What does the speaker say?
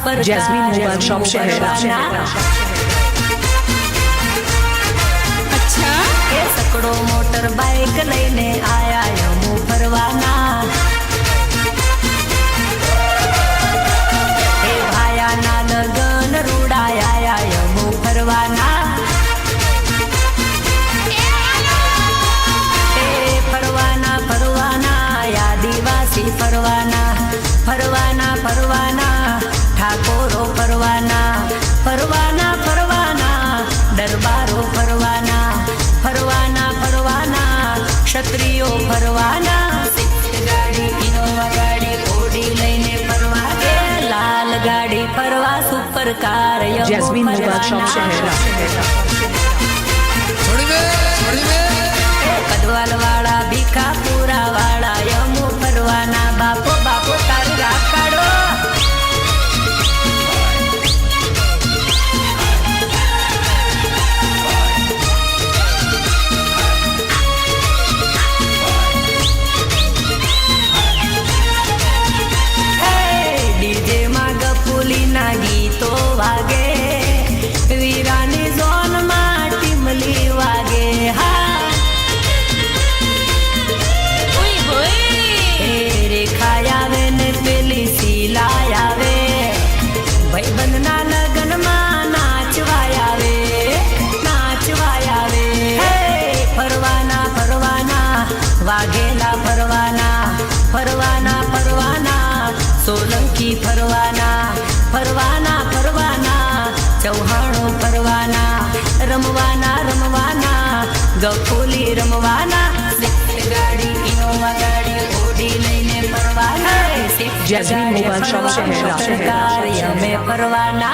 Super jasmine mobile shop शहर। अच्छा ये सकड़ो मोटर बाइक लईने आया यमु फरवाना ए भाया ना लगन रूडाया यमु फरवाना ए फरवाना फरवाना आदिवासी फरवाना फरवाना फरवाना ठाकोरो फरवाना फरवाना फरवाना दरबारो फरवाना फरवाना फरवाना क्षत्रियो फरवाना गाड़ी इनोवा गाड़ी ओडी लईने फरवा के लाल गाड़ी फरवा super car Jasmine mobile shop शहर। कदवाल वाला भीखापुरा वाला यमु फरवाना बापो बापो तारी रात काढो डीजे माग पुली ना गीतो वागे वीरानी जोन मा टिमली वागे हा रेखायावे ने पेली सीलायावे भाईबंधना लगन में नाचवायावे नाचवायावे फरवाना फरवाना वाघेला फरवाना फरवाना फरवाना सोलंकी फरवाना फरवाना फरवाना चौहाणो फरवाना रमवाना रमवाना गफोली रमवाना गाड़ी इनोवा गाड़ी ओडी लईने फरवाना जैस्मीन मोबाइल शॉप शहर। में फरवाना।